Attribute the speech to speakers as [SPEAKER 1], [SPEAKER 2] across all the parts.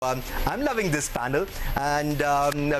[SPEAKER 1] I'm loving this panel and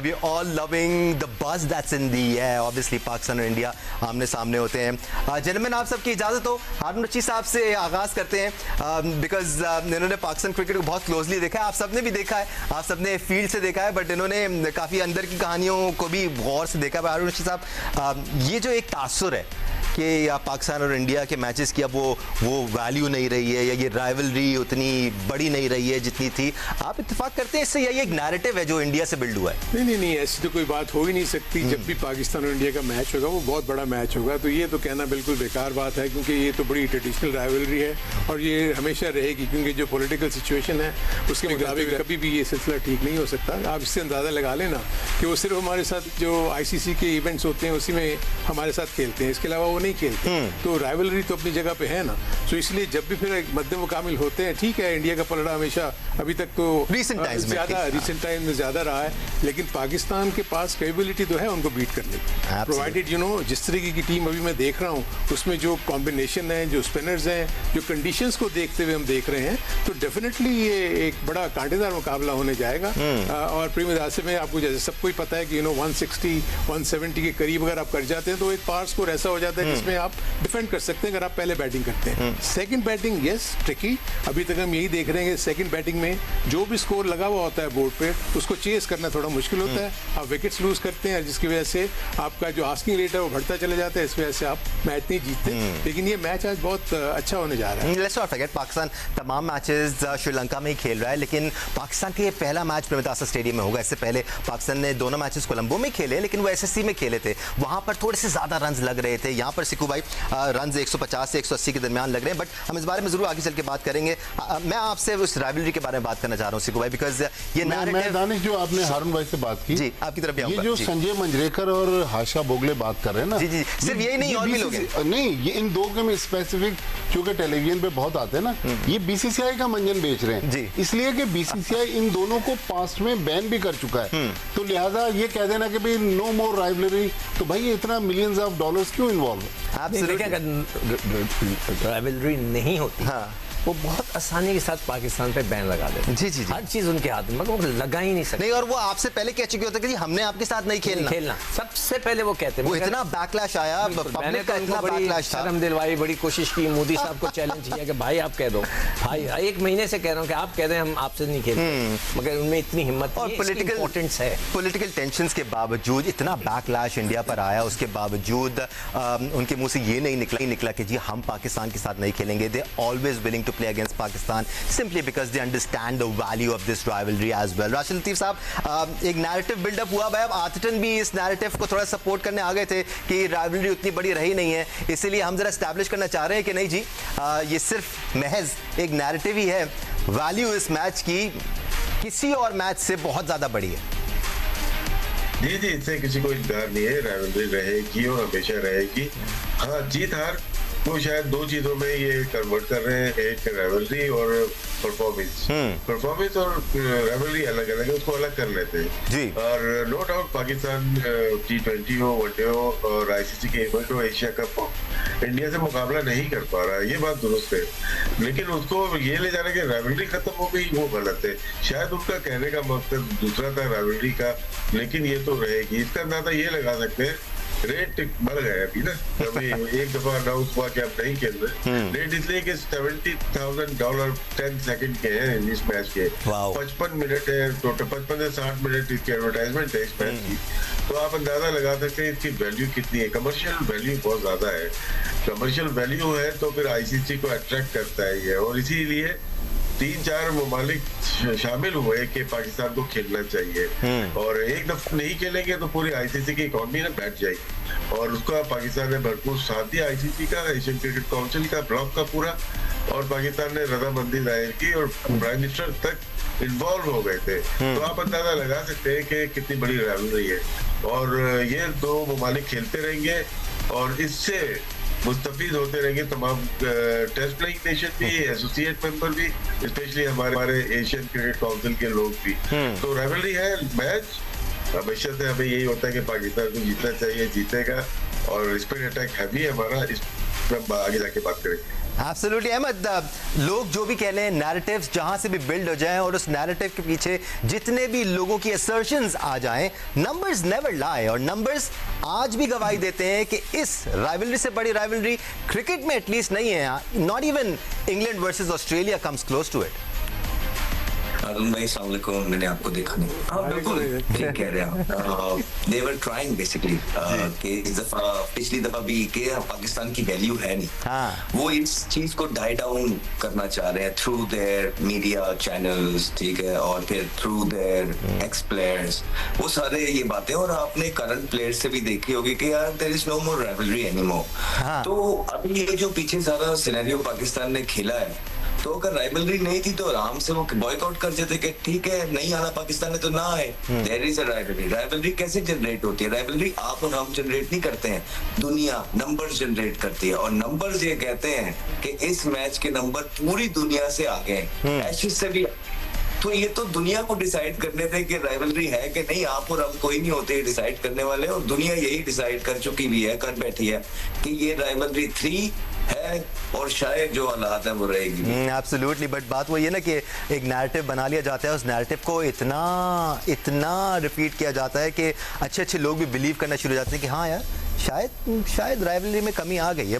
[SPEAKER 1] we're all loving the buzz that's in the air. Obviously Pakistan और India आमने सामने होते हैं। Gentleman, आप सबकी इजाज़त हो, हारून रशीद साहब से आगाज़ करते हैं बिकॉज इन्होंने पाकिस्तान क्रिकेट को बहुत क्लोजली देखा है। आप सबने भी देखा है, आप सबने फील्ड से देखा है, बट इन्होंने काफ़ी अंदर की कहानियों को भी गौर से देखा है। हारून रशीद साहब, ये जो एक तासुर है कि पाकिस्तान और इंडिया के मैचेस की अब वो वैल्यू नहीं रही है या ये राइवलरी उतनी बड़ी नहीं रही है जितनी थी, आप इत्तेफाक करते हैं इससे? यही एक नैरेटिव है जो इंडिया से बिल्ड हुआ है?
[SPEAKER 2] नहीं, ऐसी तो कोई बात हो ही नहीं सकती। जब भी पाकिस्तान और इंडिया का मैच होगा वो बहुत बड़ा मैच होगा, तो ये तो कहना बिल्कुल बेकार बात है, क्योंकि ये तो बड़ी ट्रेडिशनल राइवलरी है और ये हमेशा रहेगी, क्योंकि जो पॉलिटिकल सिचुएशन है उसके मुताबिक कभी भी ये सिलसिला ठीक नहीं हो सकता। आप इससे अंदाज़ा लगा लेना कि वो सिर्फ हमारे साथ जो ICC के इवेंट्स होते हैं उसी में हमारे साथ खेलते हैं, इसके अलावा वो नहीं खेलते। तो राइवलरी तो अपनी जगह पे है ना, तो इसलिए जब भी फिर मद्दे मुकामिल होते हैं, ठीक है, इंडिया का पलड़ा हमेशा अभी तक तो रिसेंट टाइम में ज़्यादा रहा है, लेकिन पाकिस्तान के पास कैपेबिलिटी तो है उनको बीट करने की, प्रोवाइडेड जिस तरीके की टीम अभी मैं देख रहा हूँ उसमें जो कॉम्बिनेशन है, जो स्पिनर्स हैं, जो कंडीशंस को देखते हुए हम देख रहे हैं, तो डेफिनेटली ये एक बड़ा कांटेदार मुकाबला होने जाएगा। और प्रीमियर आसिफ में आपको जैसे सबको ही पता है कि 160 170 के करीब अगर आप कर जाते हैं तो एक पार स्कोर ऐसा हो जाता है जिसमें आप डिफेंड कर सकते हैं अगर आप पहले बैटिंग करते हैं। सेकंड बैटिंग यस ट्रिकी, अभी तक हम यही देख रहे हैं कि सेकंड बैटिंग में जो भी स्कोर लगा हुआ होता है बोर्ड पे उसको चेस करना थोड़ा मुश्किल होता है, आप विकेट्स लूज करते हैं जिसकी वजह से आपका जो आस्किंग रेट है वो बढ़ता चला जाता है, इस वजह से आप मैच नहीं जीतते। लेकिन ये मैच आज बहुत अच्छा होने जा रहा है।
[SPEAKER 1] लेट्स नॉट फॉरगेट, पाकिस्तान तमाम मैचेस श्रीलंका में ही खेल रहा है, लेकिन पाकिस्तान का ये पहला मैच प्रेमदासा स्टेडियम में होगा। इससे पहले पाकिस्तान ने दोनों मैचेस कोलंबो में खेले, लेकिन वो SSC में खेले थे, वहां पर थोड़े से ज्यादा रन लग रहे थे। यहाँ पर सिकू भाई रन 150 से 180 के दरमियान लग रहे हैं, बट हम इस बारे में जरूर आगे चल के बात करेंगे। मैं आपसे उस राइवलरी के बारे में बात करना चाह रहा हूँ सिकू भाई, बिकॉज ये
[SPEAKER 3] मैं दानिश, जो आपने हारून भाई से बात की,
[SPEAKER 1] जी आपकी तरफ
[SPEAKER 3] ये जो संजय मंजरेकर और हाशा बोगले बात कर रहे हैं ना,
[SPEAKER 1] जी सिर्फ यही नहीं, और भी लोग हैं।
[SPEAKER 3] नहीं, ये इन दो के में स्पेसिफिक चूंकि टेलीविजन पे बहुत आते हैं ना, ये BCCI का मंजन बेच रहे हैं, इसलिए कि BCCI इन दोनों को पास्ट में बैन भी कर चुका है, तो लिहाजा ये कह देना कि भाई नो मोर राइवलरी, तो भाई ये इतना मिलियंस ऑफ डॉलर्स क्यों इन्वॉल्व है?
[SPEAKER 4] राइवलरी नहीं होती, वो बहुत आसानी के साथ पाकिस्तान पे बैन लगा देते।
[SPEAKER 1] जी
[SPEAKER 4] हर चीज उनके हाथ में, मगर वो लगा ही नहीं सकते।
[SPEAKER 1] नहीं, और वो आपसे पहले कह चुके होते कि हमने आपके साथ नहीं खेलना
[SPEAKER 4] सबसे पहले वो कहते हैं।
[SPEAKER 1] वो इतना बैकलैश आया, पब्लिक का इतना बैकलैश था,
[SPEAKER 4] शर्म दिलवाई, बड़ी कोशिश की, मोदी साहब को चैलेंज किया कि भाई आप कह दो, भाई 1 महीने से कह रहा हूँ कि आप कह दें हम आपसे नहीं खेलते, मगर उनमें इतनी हिम्मत
[SPEAKER 1] और पॉलिटिकल टेंशंस के बावजूद इतना बैकलैश इंडिया पर आया, उसके बावजूद उनके मुंह से ये नहीं निकला कि जी हम पाकिस्तान के साथ नहीं खेलेंगे। They always willing to play against Pakistan simply because they understand the value of this rivalry as well। Rashid Latif साहब, एक नैरेटिव बिल्डअप हुआ भाई, अब आतिटन भी इस नैरेटिव को थोड़ा सपोर्ट करने आ गए थे कि राइवलरी उतनी बड़ी रही नहीं है, इसीलिए हम जरा एस्टैब्लिश करना चाह रहे हैं कि नहीं जी, ये सिर्फ महज एक नैरेटिव ही है, वैल्यू इस मैच की किसी और मैच से बहुत ज्यादा बड़ी है।
[SPEAKER 5] जी इससे किसी को इनकार नहीं है, राइवलरी रहेगी और हमेशा रहेगी। हाँ, जीत हार तो शायद दो चीजों में ये कन्वर्ट कर रहे हैं, एक राइवलरी और परफॉर्मेंस और राइवलरी अलग अलग है, उसको अलग कर लेते हैं। और नो डाउट पाकिस्तान T20 हो, वनडे हो और ICC के इवेंट हो, एशिया कप हो, इंडिया से मुकाबला नहीं कर पा रहा है, ये बात दुरुस्त है, लेकिन उसको ये ले जाने की राइवलरी खत्म हो गई वो गलत है। शायद उनका कहने का मकसद दूसरा था राइवलरी का, लेकिन ये तो रहेगी। इसका अंदाजा ये लगा सकते हैं, रेट बढ़ गया अभी ना, अभी एक दफा अनाउंस हुआ कि आप नहीं खेल रहे, रेट इसलिए कि $70,000 10 सेकंड के हैं इस मैच के, 55 मिनट है टोटल, 55 से 60 मिनट इसकी एडवर्टाइजमेंट है इस मैच की, तो आप अंदाजा लगा सकते हैं इसकी वैल्यू कितनी है। कमर्शियल वैल्यू बहुत ज्यादा है, कमर्शियल वैल्यू है तो फिर ICC को अट्रैक्ट करता है ये, और इसीलिए 3-4 ममालिक शामिल हुए कि पाकिस्तान को खेलना चाहिए, और एक दफा नहीं खेलेंगे तो पूरी ICC की इकोनॉमी ना बैठ जाएगी, और उसका पाकिस्तान ने भरपूर साथ दिया, ICC का, एशियन क्रिकेट काउंसिल का, ब्लॉक का पूरा, और पाकिस्तान ने रजामंदी जाहिर की और प्राइम मिनिस्टर तक इन्वॉल्व हो गए थे। तो आप अंदाजा लगा सकते हैं कि कितनी बड़ी राइवलरी है, और ये दो ममालिक खेलते रहेंगे और इससे मुस्तफीद होते रहेंगे तमाम टेस्ट प्लेइंग नेशन भी, एसोसिएट मेंबर भी, स्पेशली हमारे एशियन क्रिकेट काउंसिल के लोग भी। तो राइवलरी है, मैच हमेशा से हमें यही होता है कि पाकिस्तान को जीतना चाहिए, जीतेगा, और इस पर अटैक हैवी है हमारा, इस पर हम आगे जाके बात करेंगे।
[SPEAKER 1] एब्सोल्युटली अहमद, लोग जो भी कह रहे हैं, नैरेटिव्स जहां से भी बिल्ड हो जाएं और उस नैरेटिव के पीछे जितने भी लोगों की असर्शंस आ जाएं, नंबर्स नेवर लाई, और नंबर्स आज भी गवाही देते हैं कि इस राइवलरी से बड़ी राइवलरी क्रिकेट में एटलीस्ट नहीं है। Not even England versus Australia comes close to it.
[SPEAKER 6] Arun भाई अस्सलाम वालेकुम, मैंने आपको देखा नहीं। हाँ बिल्कुल ठीक कह रहे हैं। दे वर ट्राइंग बेसिकली कि इस दफा, पिछली दफा भी कि पाकिस्तान की वैल्यू है नहीं, वो इस चीज को डाई डाउन करना चाह रहे हैं थ्रू देयर मीडिया चैनल्स, ठीक है, और फिर थ्रू देयर एक्स प्लेयर्स, वो सारे ये बातें। और आपने करंट प्लेयर्स से भी देखी होगी कि यार there is no more rivalry anymore. तो अभी ये जो पीछे सारा सिनेरियो पाकिस्तान ने खेला है, तो अगर राइवलरी नहीं थी तो आराम से वो बॉयकॉट कर देते कि ठीक है नहीं आना पाकिस्तान ने तो ना आए। There is a rivalry. Rivalry कैसे जनरेट होती है? राइवलरी आप और हम जनरेट नहीं करते हैं, दुनिया नंबर्स जनरेट करती है, और नंबर्स ये कहते हैं कि इस मैच के नंबर पूरी दुनिया से आ गए, एशेज से भी। तो ये तो दुनिया को डिसाइड करने थे कि राइवलरी है कि नहीं, आप और हम कोई नहीं होते डिसाइड करने वाले, और दुनिया यही डिसाइड कर चुकी भी है, कर बैठी है कि ये राइवलरी 3 है, और शायद जो हालात है वो रहेगी।
[SPEAKER 1] एब्सोल्युटली, बट बात वही है ना कि एक नैरेटिव बना लिया जाता है, उस नैरेटिव को इतना रिपीट किया जाता है कि अच्छे लोग भी बिलीव करना शुरू हो जाते हैं कि हाँ यार शायद राइवलरी में कमी आ गई है।